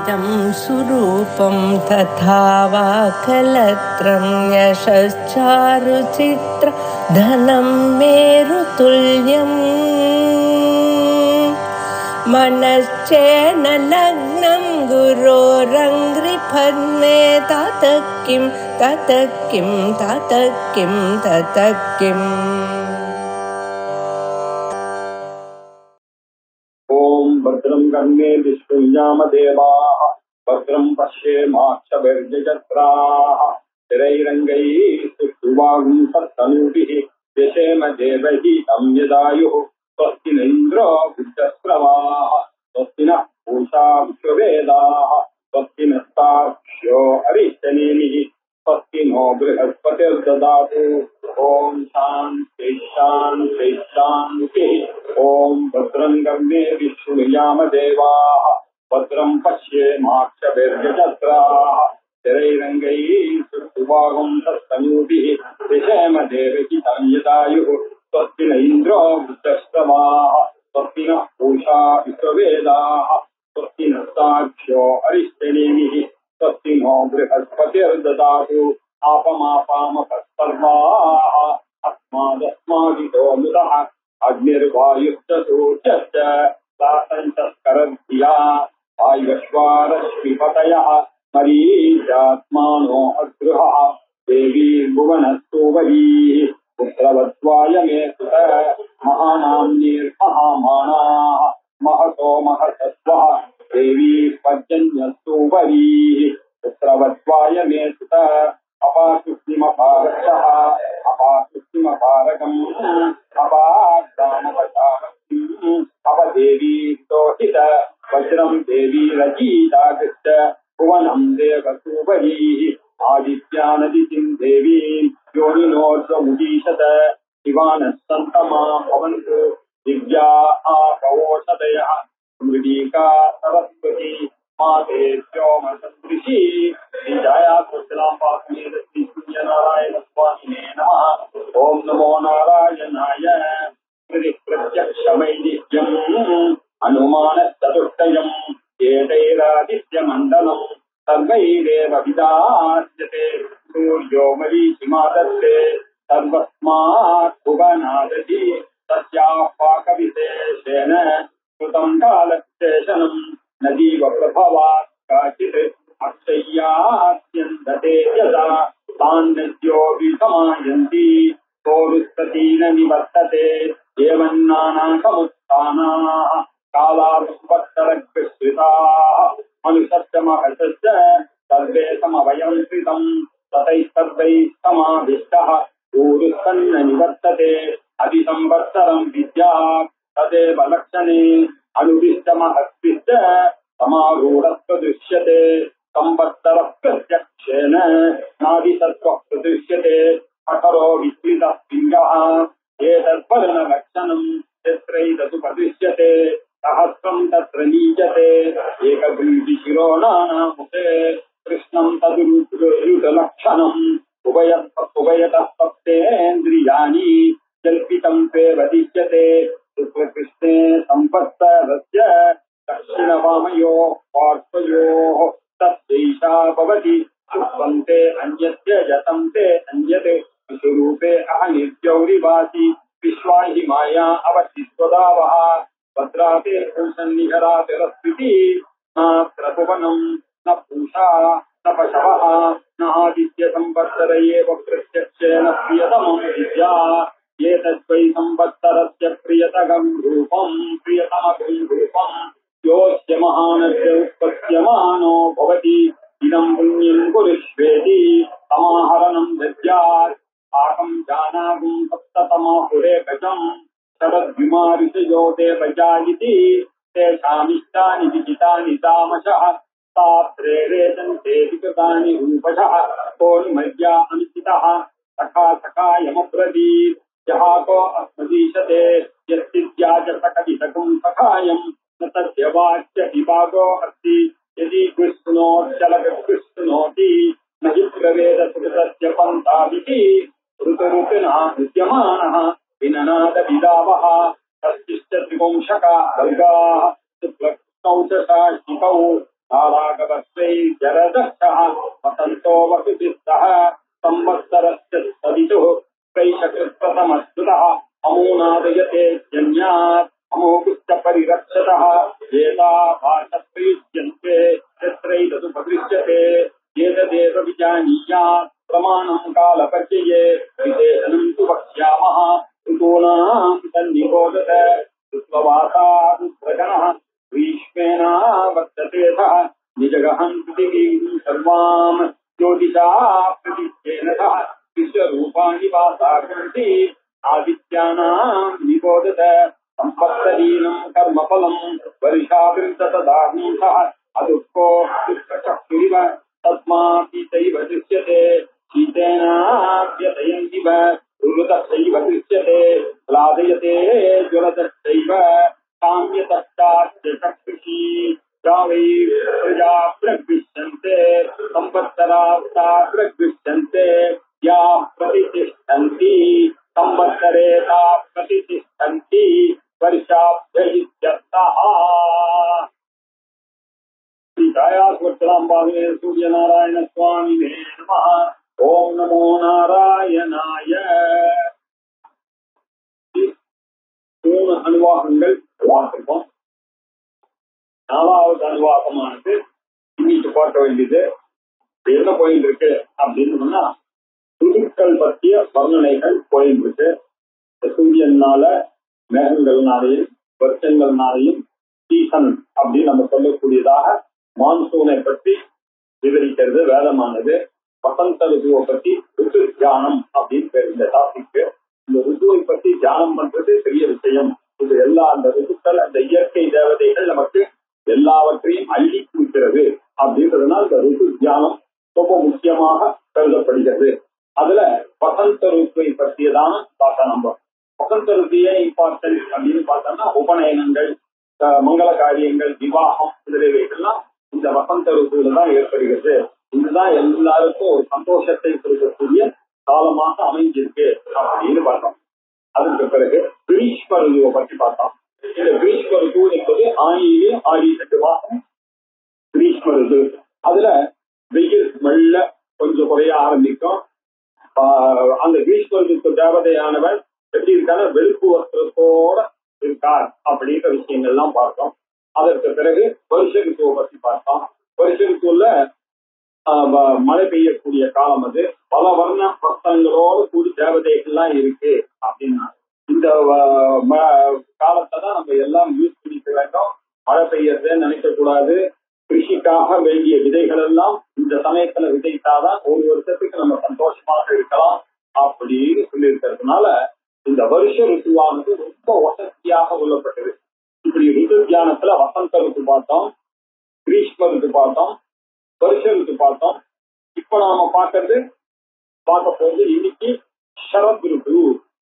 इदं सुरूपं तथा वा कलत्रं यशश्चारुचित्र धनं मेरुतुल्यम् मनश्चेन लग्नं गुरोरङ्घ्रिपद्मे ततः किं ततः किं ततः किं ततः किम्। ओम भद्रं कर्णे विष्णुयाम देवाः भद्रं पश्येमाक्षभिर्यजत्राः स्थिरैरङ्गैः सुष्ठुवागुंसत्तनूभिः यशेम देवहितं यदायुः स्वस्ति न इन्द्रो वृद्धश्रवाः स्वस्ति नः पूषा विश्ववेदाः स्वस्ति नस्ताक्ष्यो अरिष्टनेमिः स्वस्ति नो बृहस्पतिर्ददातु। ओम शांति शांति शांति। ओम भद्रं कर्णे विष्णुयाम देवाः भद्रं पश्येमाक्षभिर्यजत्राः स्थिरैरङ्गैः सुष्ठुवागुंसत्तनूभिः यशेम देवहितं यदायुः स्वस्ति न इन्द्रो वृद्धश्रवाः स्वस्ति नः पूषा विश्ववेदाः स्वस्ति नस्ताक्ष्यो अरिष्टनेमिः स्वस्ति नो बृहस्पतिर्ददातु। आपमापामपत्सर्वाः अस्मादस्मादितो मुदः अग्निर्वायुश्च सूर्यश्च सातञ्चस्करन्त्या वायुश्वारश्मिपतयः मरीचात्मानो अगृहः देवी भुवनस्तुवरीः पुत्रवत्वाय मे सुत महानाम्नीर्महामानाः महतो महतस्वः देवी पर्जन्यस्तुवरीः पुत्रवत्वाय मे सुत अपाकुष्णिमपारक्षः अपाकुष्णिमपारकम् अपाग्रामपचारम् अपदेवी दोहित वज्रं देवी रचीतागश्च भुवनं देवसूवरीः आदित्यानदितिं देवीं योनिनोर्ध्वमुदीशत शिवानः सन्तमा भवन्तु दिव्या आपवोषधयः मृडीका सरस्वती माते व्योमसदृशी जया कुशलां पास्मे श्री सूर्यनारायण स्वामिने नमः। ओम नमो नारायणाय प्रत्यक्षमैदिह्यम् अनुमानश्चतुष्टयम् एतैरादित्यमण्डलम् सर्वैरेव विदास्यते सूर्यो मरीचिमादत्ते सर्वस्मात् भुवनादति तस्याः पाकविशेषेण कृतं कालविशेषणम् नदीव प्रभवात् काचित् अक्षय्यास्यन्दते यदा तान्नद्यो विसमायन्ति सोरुस्ततीन निवर्तते एवं नानासमुत्थानाः कालानुपत्तरग्रश्रिताः मनुष्यश्च महर्षश्च सर्वे समवयं कृतं ततैः सर्वैः समाविष्टः ऊरुस्तन्न निवर्तते अधिसंवत्सरं विद्यात् तदेव लक्षणे अनुदिष्टमहर्षिश्च समारूढः दृश्यते संवत्सरः प्रत्यक्षेण नादिसत्त्वः प्रदृश्यते अठरो विस्मृतः पिङ्गः एतद्वर्णलक्षणम् यत्रैतदु प्रदृश्यते सहस्रं तत्र नीयते एकभृङ्गिशिरो नानामुखे कृष्णं तदुरुलक्षणम् उभयतः सप्तेन्द्रियाणि कल्पितं ते वदिष्यते शुक्लकृष्णे संवत्सरस्य दक्षिणवामयोः पार्श्वयोः तस्यैषा भवति शुभन्ते अन्यस्य जतन्ते अन्यते विश्वरूपे अहनित्यौरिवासि विश्वाहि माया अवशिष्वदावः भद्राते पुंसन्निहराते रस्विति नात्र भुवनं न पूषा न पशवः न आदित्य संवत्सर एव प्रत्यक्षेण प्रियतमं विद्या एतद्वै संवत्सरस्य प्रियतमं रूपं योऽस्य महानस्य उत्पत्स्यमानो भवति इदं पुण्यं कुरुष्वेति समाहरणं दद्यात् आकं जानागुं सप्ततमाहुरेकजम् शरद्युमारिषयो देवजायिति तेषामिष्टानि विजितानि तामशः ताप्रेरेतन्ते विकृतानि रूपशः कोन्मर्या अनुचितः सखा सखायमब्रवीत् जहाको अस्मदीशते यस्तिद्याज सकवितकं सखायम् न तस्य वाच्य विभागो अस्ति यदि कृष्णोच्चलकृष्णोति न हि प्रवेदसुतस्य पन्थाभिः ऋतुऋतुना विद्यमानः विननादविदावः तस्तिश्च त्रिवंशका वर्गाः शुक्लकृष्णौ च शाश्विकौ தாராகவஸ்வை ஜரதஷः வசந்தோ வசுபிஸ்தः संवत्सरस्य सवितुः कैशकृत्प्रथमस्तुतः अमूनादयते जन्यात् अमोकुश्च परिरक्षतः एता भाषप्रयुज्यन्ते यत्रैतदुपदृश्यते एतदेव विजानीयात् प्रमाणं कालपर्यये विशेषणं तु वक्ष्यामः ऋतूनां तन्निबोधत ऋत्ववासा रुद्रगणः ग्रीष्मेण वर्ततेऽथः निजगहं पृथिवीं सर्वां ज्योतिषा प्रतिष्ठेन सह विश्वरूपाणि वासा कुर्वन्ति आदित्यानां निबोधत संवत्सरीणं कर्मफलं वर्षाभिर्दतदाहं सः अदुःखो दुःखचक्षुरिव तस्मात्तैव दृश्यते शीतेनाभ्यतयन्तिव रुरुतश्चैव दृश्यते लादयते ज्वलतश्चैव काम्यतश्चास्य चक्षुषी गावै प्रजा प्रगृह्यन्ते संवत्सरास्ता प्रगृह्यन्ते या प्रतिष्ठन्ति संवत्सरे ता प्रतिष्ठन्ति वर्षाभ्य इत्यर्थः। श्रीकायास्वक्षराम्बाविने सूर्यनारायण स्वामिने नमः। ओम नमो नारायणाय। மூணு அனுவாகங்கள் பார்த்திருக்கோம். நாலாவது அனுவாகமானது இன்னைக்கு பார்க்க வேண்டியது என்ன போயிட்டு இருக்கு அப்படின்னு சொன்னா ருதுக்கள் பற்றிய வர்ணனைகள் போயிட்டு இருக்கு. சூரியனால மேகங்கள்னாலையும் வருஷங்கள்னாலையும் சீசன் அப்படின்னு நம்ம சொல்லக்கூடியதாக மான்சூனை பற்றி விவரிக்கிறது வேதமானது. வசந்த ருதுவை பற்றி ருது தியானம் அப்படின்னு பேர் இந்த டாபிக்கு. இந்த ருதுவை பற்றி தியானம் பண்றது பெரிய விஷயம். இது எல்லா அந்த ருதுக்கள் அந்த இயற்கை தேவதைகள் நமக்கு எல்லாவற்றையும் அள்ளி குடிக்கிறது அப்படின்றதுனால இந்த ருது தியானம் ரொம்ப முக்கியமாக கருதப்படுகிறது. அதுல வசந்த ருத்துவை பற்றியதான பார்த்தா நம்ம வசந்த ருத்திய இம்பார்ட்டன்ஸ் அப்படின்னு பார்த்தோம்னா உபநயனங்கள், மங்கள காரியங்கள், விவாகம் முதலியவைகள்லாம் இந்த வசந்த ருத்துவில தான் ஏற்படுகிறது. இதுதான் எல்லாருக்கும் ஒரு சந்தோஷத்தை கொடுக்கக்கூடிய காலமாக அமைஞ்சிருக்கு அப்படின்னு பார்த்தோம். அதற்கு பிறகு கிரீஷ்ம ருதுவை பற்றி பார்த்தோம். இந்த கிரீஷ்ம ருது என்பது ஆணியிலே 8 மாசம் கிரீஷ்ம ருது. அதுல வெயில் மெல்ல கொஞ்சம் குறைய ஆரம்பிக்கும். அந்த கிரீஷ்ம ருதுக்கு தேவதையானவர் எப்படி இருக்காரு, வெளுப்பு வஸ்திரத்தோட இருக்கார் அப்படின்ற விஷயங்கள்லாம் பார்த்தோம். அதற்கு பிறகு வருஷ ருத்துவை பற்றி பார்த்தோம். வருஷ ருத்துவல மழை பெய்யக்கூடிய காலம் அது. பல வர்ண வஸ்திரங்களோடு கூடி தேவதைகள்லாம் இருக்கு அப்படின்னா இந்த காலத்தை தான் நம்ம எல்லாம் யூஸ் பண்ணிக்க வேண்டும். மழை பெய்யறதுன்னு நினைக்க கூடாது. கிருஷிக்காக வேண்டிய விதைகள் எல்லாம் இந்த சமயத்துல விதைத்தாதான் ஒரு வருஷத்துக்கு நம்ம சந்தோஷமாக இருக்கலாம் அப்படின்னு சொல்லி இருக்கிறதுனால இந்த வருஷ ருத்துவானது ரொம்ப வசதியாக உள்ளப்பட்டது. இப்படி ருது தியானத்துல வசந்த ருத்து பார்த்தோம், கிரீஷ்ம ருத்து பார்த்தோம், வருஷ ருத்து பார்த்தோம். இப்ப நாம பார்க்க போது இன்னைக்கு சரத் ருத்து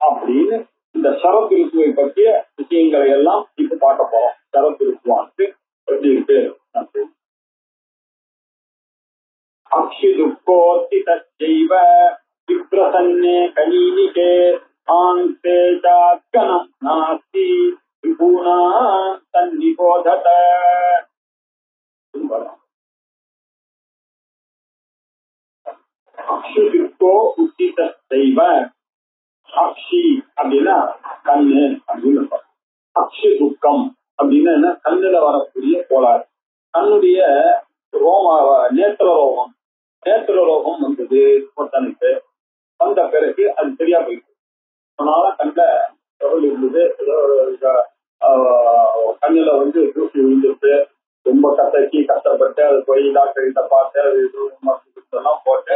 அப்படின்னு இந்த சரத் ருத்துவை பற்றிய விஷயங்களை எல்லாம் இப்ப பார்க்க போறோம். சரத் ருத்துவானது எப்படி இருக்கு அப்படின்னு அக்ஷிதுக்கோத்திதச்சைவ விப்ரசன்னே கலீனிகே ஆன்தே சாக்கனம் நாஸ்தி விபூனாம் தன்னிபோதத. அக்ஷிதுக்கோ உத்திதச்சைவ. அக்ஷி அப்படின்னா கண்ணு அப்படின்னு. அக்ஷி துக்கம் அப்படின்னா என்ன, கண்ணுல வரக்கூடிய கோளாறு. கண்ணுடைய நேத்திர ரோகம் வந்தது ஒருத்தனுக்கு. வந்த பிறகு அது சரியா போயிட்டு அதனால கண்ணுல பொருள் இருந்தது. கண்ணுல தூசி விழுந்துட்டு ரொம்ப கஷ்டப்பட்டு அது போய் டாக்டர் கிட்ட பார்த்து அது எல்லாம் போட்டு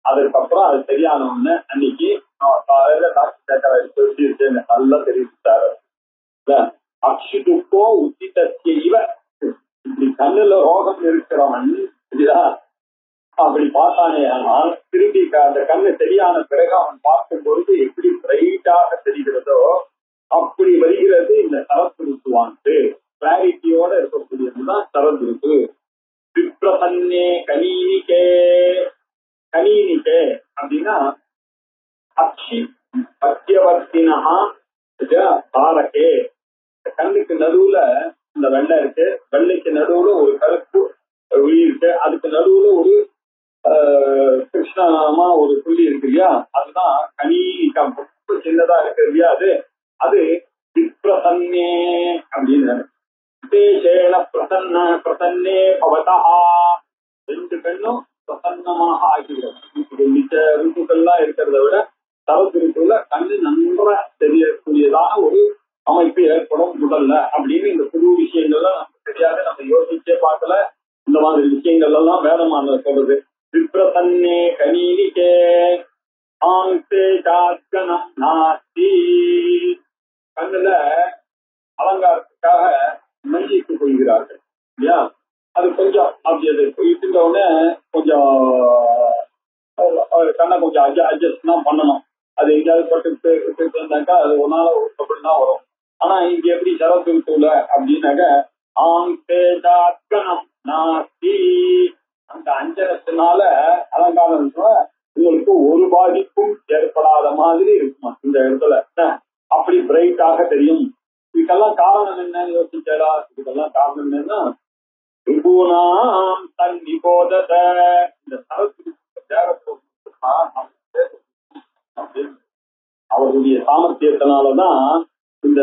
அதுக்கப்புறம் அது சரியான ஒண்ணு அன்னைக்கு காலையில டாக்டர் கேட்கற நல்லா தெரிவித்தாரு. அக்ஷிதுக்கோ உச்சிதச்சைவ. இப்படி கண்ணுல ரோகம் இருக்கிறவன் இல்லையா அப்படி பார்த்தானே ஆனால் திரும்பி அந்த கண்ணு சரியான பிறகு அவன் பார்க்கும் பொழுது எப்படி பிரைட்டாக தெரிகிறதோ அப்படி வருகிறது இந்த சரத் ருத்துவான்ட்டு. கிளாரிட்டியோட இருக்கக்கூடியதுதான் சரத் ருத்து. விப்ரசன்னே கலீனிகே. கலீனிகே அப்படின்னா அக்ஷி மத்தியவர்த்தினா தாரகே. கண்ணுக்கு நடுவுல இந்த வெள்ளை இருக்கு, வெள்ளைக்கு நடுவுல ஒரு கருப்பு பிரசன்ன பிரசன்னே பவதா, ரெண்டு பெண்ணும் பிரசன்னமாக ஆகிவிடும். மிச்ச ருத்துக்கள்லாம் இருக்கிறத விட சரத் ருத்துல கண்ணு நன்ற தெரியக்கூடியதான ஒரு அமைப்பு ஏற்படும் முதல்ல அப்படின்னு இந்த புது விஷயங்கள்லாம் நமக்கு தெரியாது, நம்ம யோசிச்சே பார்க்கல. இந்த மாதிரி விஷயங்கள் எல்லாம் வேதமான சொல்றது. விப்ரசன்னே கனீனிகே ஆங்கே ஜாத்கனம் நாஸ்தி, கண்ணுல அலங்காரத்துக்காக மையிட்டு கொள்கிறார்கள் இல்லையா? அது கொஞ்சம் அப்படி அது இட்டுட்ட உடனே கொஞ்சம் கண்ணை கொஞ்சம் அட்ஜஸ்ட் தான் பண்ணணும். அது எங்கேயாவது பட்டு இருந்தாக்கா அது ஒரு நாள் ஒரு கப்பல் தான் வரும். ஆனா இங்க எப்படி சரத்துல அப்படின்னாக்க ஆங்கேஜாத்கனம் நாஸ்தி, அந்த அஞ்சனத்தினால அலங்காரம் உங்களுக்கு ஒரு பாதிப்பும் ஏற்படாத மாதிரி இருக்குமா இந்த இடத்துல, அப்படி பிரைட்டாக தெரியும். இதுக்கெல்லாம் காரணம் என்னன்னு யோசிச்சாரா? இதுக்கெல்லாம் காரணம் என்னன்னா தன் நிபோதத, இந்த சரத்து அவருடைய சாமர்த்தியத்தினாலதான் இந்த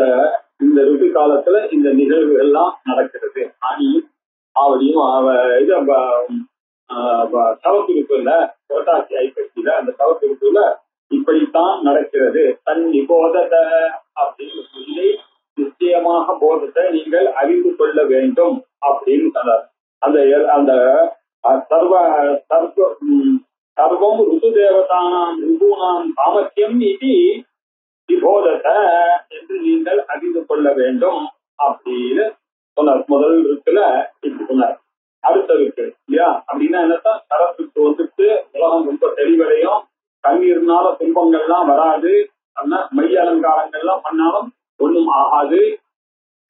இந்த ருது காலத்துல இந்த நிகழ்வுகள் எல்லாம் நடக்கிறது. ஆணியும் ஆவடியும் இது சவத்துருப்புல புரட்டாசி ஐப்பசியில அந்த சவத்துருப்புல இப்படித்தான் நடக்கிறது. தன் நிபோதத அப்படின்னு சொல்லி நிச்சயமாக போதத்தை நீங்கள் அறிந்து கொள்ள வேண்டும் அப்படின்னு சொன்னார். அந்த அந்த சர்வம் ருது தேவதானாம் ருகுணாம் சாமர்த்தியம் இது விபோதத்தை என்று நீங்கள் அறிந்து கொள்ள வேண்டும் அப்படின்னு சொன்னார். முதல் இருக்குல இப்படி சொன்னார். அடுத்த இருக்கு இல்லையா? அப்படின்னா என்னத்தான் சரத்துக்கு வந்துட்டு உலகம் ரொம்ப தெளிவடையும், கண்ணீர்னால துன்பங்கள்லாம் வராது, மைய அலங்காரங்கள்லாம் பண்ணாலும் ஒண்ணும் ஆகாது,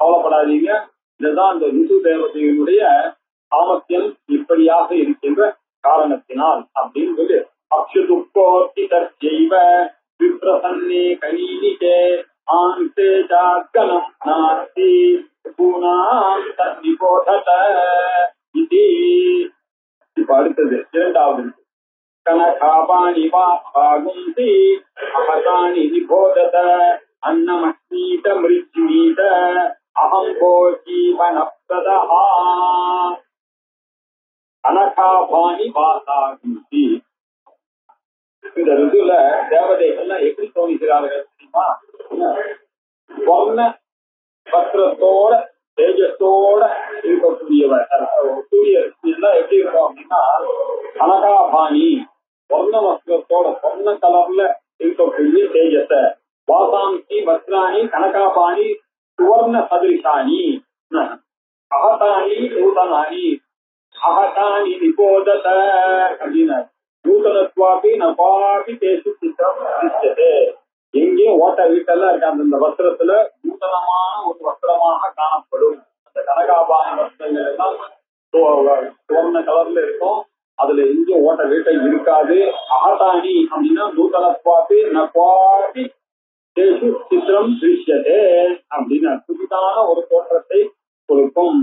கவலைப்படாதீங்க. இதுதான் அந்த ருது தேவதையினுடைய சாமர்த்தியம் இப்படியாக இருக்கின்ற காரணத்தினால் அப்படின்னு சொல்லி அக்ஷுதுக்கோர்த்தி தற்செய்வ விப்ரசன்னே கனீனிகே ஆங்கே ஜாத்கனம் நாஸ்தி பூனாம் தன்னிபோதத இது. இப்ப அடுத்தது இரண்டாவது. கனகாபாணி வாகுந்தி அஹதானி நிபோதத அன்னமஸ்மீத மிருத்மீத அஹம்போ ஜீவனப்ரதா. கனகாபாணி வாசாகுந்தி, இந்த ருதுல தேவதைகள்லாம் எப்படி தோணுகிறார்கள் தெரியுமா? வர்ண பத்திரத்தோட தேஜத்தோட இருக்கக்கூடியவர். சூரிய எல்லாம் எப்படி இருக்கும் அப்படின்னா கனகாபாணி வர்ண வஸ்திரத்தோட வர்ண கலர்ல இருக்கக்கூடிய தேஜத்தை. வாசாந்தி வஸ்திராணி கனகாபாணி சுவர்ண சதிரிஷாணி அகதானி நூதனானி அகதானி நிபோதத அப்படின்னா நூதனத்வாபி நபாபி தேசு சித்திரம் திருஷ்யதே. எங்கேயும் ஓட்ட வீட்டெல்லாம் இருக்கு. அந்த வஸ்திரத்துல நூதனமான ஒரு வஸ்திரமாக காணப்படும். அந்த கனகாபாணி வஸ்திரங்கள் எல்லாம் சுவர்ண கலர்ல இருக்கும். அதுல எங்கேயும் ஓட்ட வீட்டை இருக்காது. அகதானி அப்படின்னா நூதனத்வாபி நபாபி தேசு சித்திரம் திருஷ்யதே அப்படின்னு புதிதான ஒரு தோற்றத்தை கொடுக்கும்.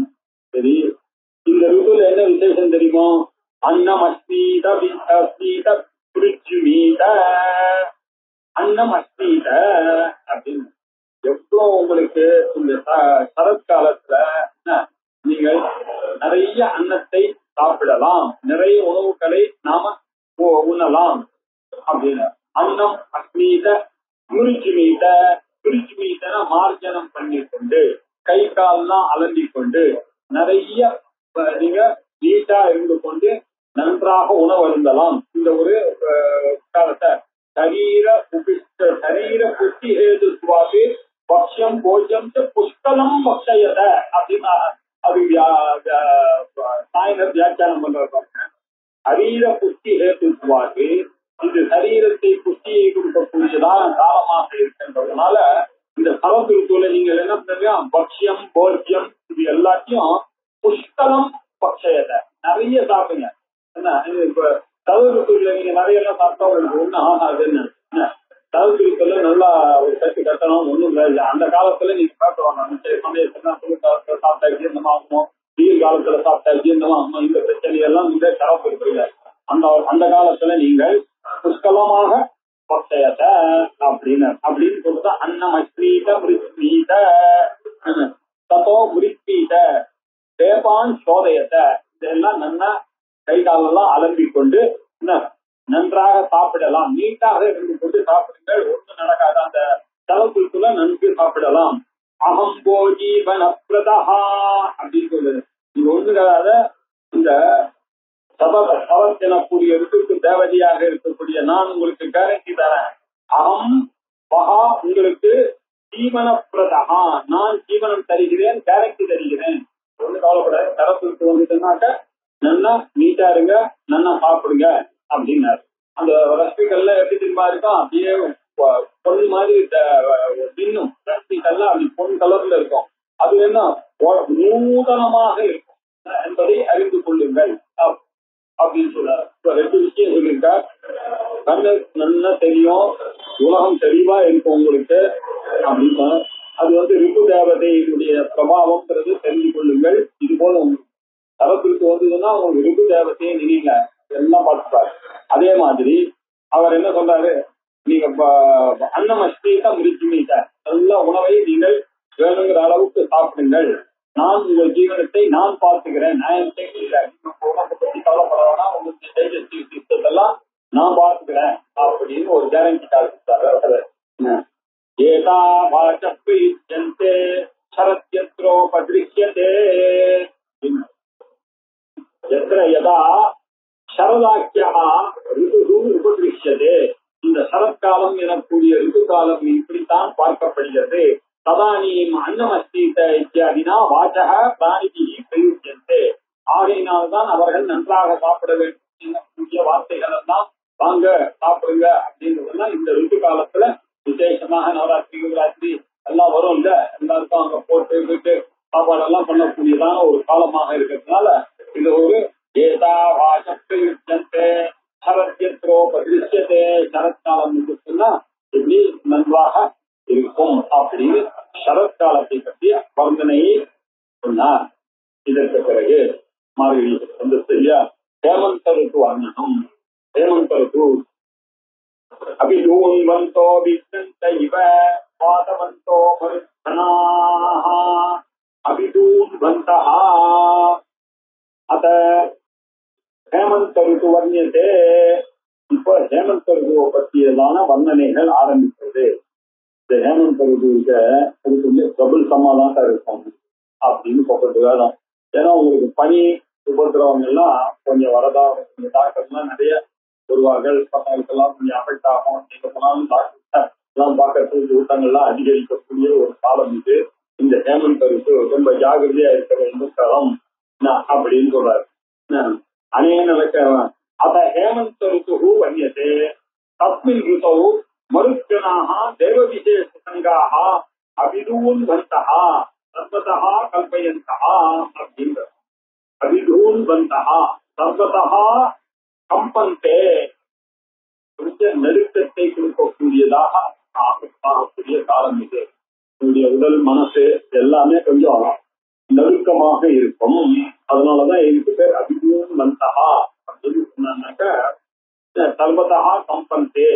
சரி, இந்த ருதுல என்ன விசேஷம் தெரியுமோ? அன்னம் அஸ்மீத அஸ்மீத புரிச்சுமீத அன்னம் அஸ்மீத அப்படின்னு எவ்வளவு உங்களுக்கு இந்த சரத்காலத்துல நீங்கள் நிறைய அன்னத்தை சாப்பிடலாம், நிறைய உணவுகளை நாம உண்ணலாம் அப்படின்னு. அன்னம் அஸ்மீத முறிச்சுமீத, முறிச்சுமீதனா மார்ஜனம் பண்ணி கொண்டு கை கால்லாம் அலம்பி கொண்டு நிறைய நீங்க நீட்டா இருந்து கொண்டு நன்றாக உணவருந்தலாம். இந்த ஒரு காலத்தை சரீர புஷ்டி ஹேது சுவாபி பக்ஷம் போஜம் புஷ்கலம் பக்ஷயத அப்படின்னா அது சாயந்தரம் வியாக்கியானம் பண்றாங்க. சரீர புஷ்டி ஹேது சுவாபி, இது சரீரத்தை புஷ்டியை கொடுக்கக்கூடியதான காலமாக இருக்கின்றதுனால இந்த சரத்துக்குள்ள நீங்கள் என்ன பண்ணுங்க, பக்ஷியம் போஜ்யம் இது எல்லாத்தையும் புஷ்கலம் பக்ஷயத்தை நிறைய சாப்பிடுங்க. என்ன இப்ப சதுர்த்துல நீங்க நிறைய எல்லாம் சாப்பிட்டா உங்களுக்கு ஒண்ணு ஆகாது. என்ன சதுர்த்துல நல்லா ஒரு கட்டு கட்டணும் ஒண்ணும் இல்லை. அந்த காலத்துல நீங்க சாப்பிடுவாங்க. சமயத்துல குளிர்காலத்துல சாப்பிட்டா ஜீர்ணமா ஆகணும், வெயில் காலத்துல சாப்பிட்டா ஜீர்ணமா ஆகணும். இந்த பிரச்சனையெல்லாம் இந்த சரப்பு இருக்குல்ல, அந்த காலத்துல நீங்கள் புஷ்கலமாக பக்ஷயத்தை அப்படின்னு சொல்றது. அன்னம் அஸ்மீத மிருத்மீத ததோ மிருத்மீத ஸ்தூயபான் சோதயத்தை இதெல்லாம் நல்லா கை காலெல்லாம் அலம்பிக் கொண்டு நன்றாக சாப்பிடலாம். நீட்டாக இருந்து கொண்டு சாப்பிடுங்கள், ஒன்றும் நடக்காது. அந்த தளத்துக்குள்ள நன்கு சாப்பிடலாம். அகம்போ ஜீவன பிரதா அப்படின்னு சொல்லுது. இது ஒண்ணுக்காக இந்த சவத்தினக்கூடிய ரித்துக்கு தேவதையாக இருக்கக்கூடிய நான் உங்களுக்கு கேரண்டி தரேன். அகம் மகா உங்களுக்கு ஜீவன பிரதா, நான் ஜீவனம் தருகிறேன், கேரண்டி தருகிறேன். ஒண்ணு கவலைப்படாது. தரத்துக்கு வந்துட்டுனாக்க நல்லா நீட்டா இருங்க, நல்லா சாப்பிடுங்க அப்படின்னாரு. அந்த ரஷ்மிகள்ல எப்படி திரும்ப இருக்கும், அப்படியே பொண்ணு மாதிரி இன்னும் ரஷ்மிகள்லாம் அப்படி பொன் கலர்ல இருக்கும். அது என்ன நூதனமாக இருக்கும் என்பதை அறிந்து கொள்ளுங்கள் அப்படின்னு சொல்றாரு. ரெண்டு விஷயம் சொல்லியிருக்கார். கண்ணு நல்லா தெரியும், உலகம் தெளிவா இருக்கும் உங்களுக்கு அப்படின்னு. அது ரிப்பு தேவதையினுடைய பிரபாவம்ன்றது தெரிந்து கொள்ளுங்கள். இது போல தரத்திற்கு வந்ததுன்னா உங்களுக்கு ரிப்பு தேவதையை நினைங்க, எல்லாம் பார்த்துப்பாரு. அதே மாதிரி அவர் என்ன சொல்றாரு, நீங்க அன்னமஸ்தீக மிருச்சிமீட்ட நல்ல உணவை நீங்கள் வேணுங்கிற அளவுக்கு சாப்பிடுங்கள். நான் உங்கள் ஜீவனத்தை நான் பார்த்துக்கிறேன், நியாயத்தை உணவை பற்றி கவலைப்படவேனா, உங்களுக்கு டைஜஸ்டிவ் சிஸ்டத்தெல்லாம் நான் பார்த்துக்கிறேன் அப்படின்னு ஒரு கேரண்டி காட்டுறாரு. ஏதா வாச்சப்ரீத்யந்தே சரத்யத்ரோபத்ரிஷ்யதே எத்திர யதா சரதாக்கியா ரிது உபதிருஷ்யதே. இந்த சரத்காலம் எனக்கூடிய ரிது காலம் இப்படித்தான் பார்க்கப்படுகிறது. ததானீம் அன்னமஸ்தீத இத்தியாதினா வாச்சக பிராணிகி பிரயுஜ்யந்தே. ஆகையினால்தான் அவர்கள் நன்றாக சாப்பிட வேண்டும் வார்த்தைகள் எல்லாம் வாங்க சாப்பிடுங்க அப்படின்றதெல்லாம் இந்த ரிது காலத்துல விசேஷமாக நவராத்திரி யுவராத்திரி எல்லாம் வரும் இல்ல, எல்லாருக்கும் அங்க போட்டு வீட்டு சாப்பாடெல்லாம் பண்ணக்கூடியதான ஒரு காலமாக இருக்கிறதுனால இது ஒரு ஏதா வாசப்ரயுஜ்யந்தே சரத்யத்ரோபதிருஷ்யதே. சரத்காலம் சொன்னா எப்படி நன்றாக இருக்கும் அப்படின்னு சரத்காலத்தை பற்றிய வர்ணனையை சொன்னார். இதற்கு பிறகு மார்கழி வந்து சரியா ஹேமந்த ருத்து வர்ணனம். ஹேமந்த ருத்து அபிதூன்வந்தோ விக்னந்த இவ பாதவந்தோ மருத்கணாஹ அபிதூன்வந்தஹ. அத ஹேமந்த ருத்து வர்ணியதே. இப்ப ஹேமந்த ருத்துவை பற்றியதான வர்ணனைகள் ஆரம்பிக்கிறது. இந்த ஹேமந்த ருத்துவுக்கு கொஞ்சம் டபுள் சமாதான் இருக்கும் அப்படின்னு சொல்றது வேணும். ஏன்னா உங்களுக்கு பனி உபதிரவங்க எல்லாம் கொஞ்சம் வரதா, கொஞ்சம் டாக்டர்லாம் நிறைய வருவார்கள், பசங்களுக்கெல்லாம் கொஞ்சம் அஃபெக்ட் ஆகும். நீங்க போனாலும் டாக்டர் எல்லாம் பார்க்கறதுக்கு ஊட்டங்கள்லாம் அதிகரிக்கக்கூடிய ஒரு காலம் இது. இந்த ஹேமந்த ருத்து ரொம்ப ஜாகிரதையா இருக்க வேண்டும் காலம் அப்படின்னு சொல்றாரு. அநேக நடக்க அத ஹேமந்த ருத்து வன்யதே தஸ்மின் ருதௌ மருத்கணாஹ தேவ விசேஷ சங்காஹ அபிதூன்வந்தஹ சர்வதா கல்பயந்தஹ அப்படின்ற. அபிதூன்வந்தஹ சர்வதா கம்பந்தே, நெருக்கத்தை கொடுக்கக்கூடியதாக ஆகக்கூடிய காலம் இது. உங்களுடைய உடல் மனசு எல்லாமே கொஞ்சம் நெருக்கமாக இருக்கும். அதனாலதான் இதுக்கு பேர் அபிதூன்வந்தஹ அப்படின்னு சொன்னாக்க சர்வதா கம்பந்தே.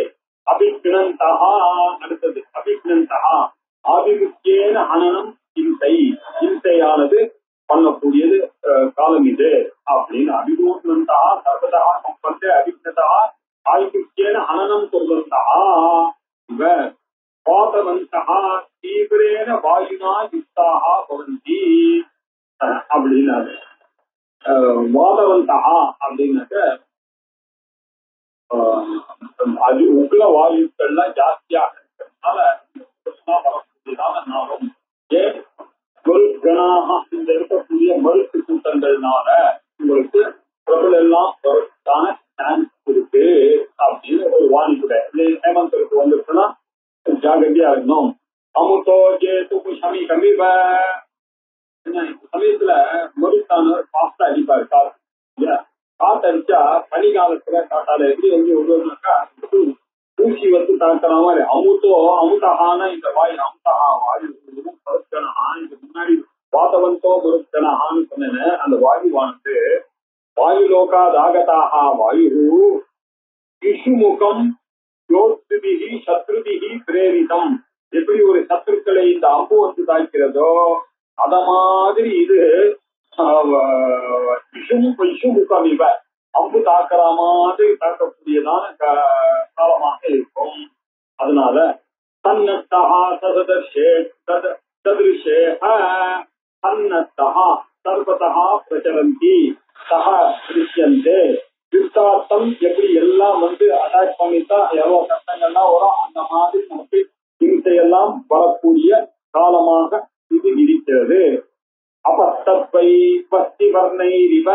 அபிக்னந்தஹா அடுத்தது அபிக்னந்தஹா ஆபிமுக்கியேன ஹனனம் ஹிம்சை. ஹிம்சையானது பண்ணக்கூடியது காலம் இது அப்படின்னு. அபிதூன்வந்தஹா சர்வதா கம்பந்தே அபிக்னதஹா ஆபிமுக்கியேன ஹனனம் குர்வந்தஹா இவ பாதவந்தஹா தீவிரேன வாயுனா யுக்தாஹ பவந்தி அப்படின்னாரு. வாதவந்தஹா அப்படின்னாக்க அது உக்ர வாயுக்கள்லாம் ஜாஸ்தியாக இருக்கிறதுனால வரக்கூடியதான நாளும். ஏன் மருத்கணாக இந்த இருக்கக்கூடிய மருத்து கூட்டங்கள்னால உங்களுக்கு பிரபல எல்லாம் வரதுக்கான சான்ஸ் இருக்கு அப்படின்னு ஒரு வாணிப்புட. ஹேமந்தருக்கு வந்துருக்குன்னா ஜாகிரதையா இருக்கணும். அமுதோ ஜேது சமீப சமயத்துல மருத்தானவர் பாஸ்டா அடிப்பாரு காத்து. காத்தடிச்சா பனி காலத்துல காட்டால எப்படி ஒருவருனாக்கா பூச்சி தாக்குற மாதிரி அமுதஹான இந்த வாயு அமுதஹா வாயு மருத்கணஹா. இதுக்கு முன்னாடி வாதவந்தோ மருத்கணஹான்னு சொன்னேன்னு அந்த வாயுவானது வாயு லோகாதாகதாக வாயு இஷுமுகம் யோத்ருபிஹி சத்ருபிஹி பிரேரிதம். எப்படி ஒரு சத்துருக்களை இந்த அம்பு தாக்கிறதோ அத மாதிரி இது விஷுமுகம் அம்பு தாக்குற மாதிரி தாக்கக்கூடியதான காலமாக இருக்கும். அதனால தன்னத்தா சததர்ஷே ததிருஷே தன்னத்தா சர்வதா பிரச்சரந்தி சஹ திருஷ்யந்தே. யுத்தார்த்தம் எப்படி எல்லாம் அட்டாக் பண்ணிட்டா எவ்வளவு கஷ்டங்கள்லாம் வரும், அந்த மாதிரி நமக்கு இம்சையெல்லாம் வரக்கூடிய காலமாக இது இருக்கிறது. அபத்தப்பை பஸ்தி வர்ணைரிவ.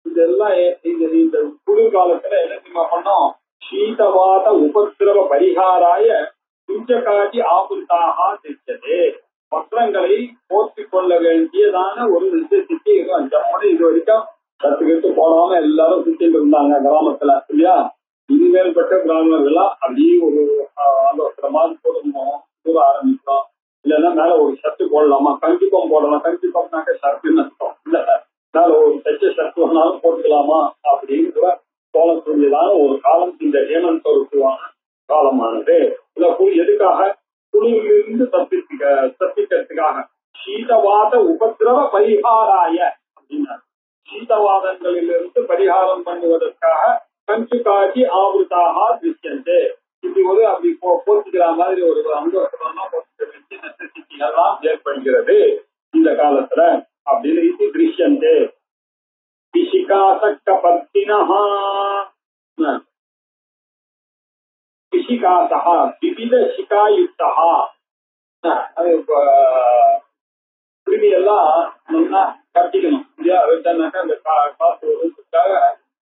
இதெல்லாம் இந்த குளிர்காலத்துல என்ன தெரியுமா பண்ணோம், சீதவாத உபதிரவ பரிகாராய குஞ்சகாட்டி ஆபுத்தாக தெரிச்சது. வஸ்திரங்களை போர்த்திக் கொள்ள வேண்டியதான ஒரு நிச்சயத்துக்கு இது வரைக்கும் கத்துக்கிட்டு போடாம எல்லாரும் சுத்திட்டு இருந்தாங்க கிராமத்துல இல்லையா. இனிமேல் பட்ட கிராமங்களா அப்படியே ஒரு மாதிரி போடணும், கூற ஆரம்பிச்சோம். இல்லைன்னா மேல ஒரு ஷர்ட் போடலாமா, கஞ்சிப்பம் போடலாம். கஞ்சிப்பம்னாக்க ஷர்ட்னு அர்த்தம் இல்ல, மேல ஒரு தைச்ச ஷர்ட் வேணாலும் போட்டுக்கலாமா அப்படின்னு கூட தோணக்கூடியதான ஒரு காலம் இந்த ஹேமந்த் ருத்துவான காலமானது. எதுக்காக, குளிரிலிருந்து தப்பிக்கிறதுக்காக. சீதவாத உபதிரவ பரிகாராய அப்படின்னா சீதவாதங்களிலிருந்து பரிகாரம் பண்ணுவதற்காக கஞ்சுகாட்சி ஆவృతాः திருஷ்யந்தே. இப்படி ஒரு அப்படி போர்த்திக்கிற மாதிரி ஒரு அங்கெல்லாம் போர்த்திக்க வேண்டிய நெசசிட்டிகள்லாம் ஏற்படுகிறது இந்த காலத்துல அப்படின்னு இது திருஷ்யந்தே. பிசிகாசக்கபர்த்தினஹா பிசிகாசஹ விவித சிகாயுக்தஹா. அது குருவி எல்லாம் நல்லா கட்டிக்கணும் இல்லையா. வச்சானாக்கா அந்த காசு வருவதற்காக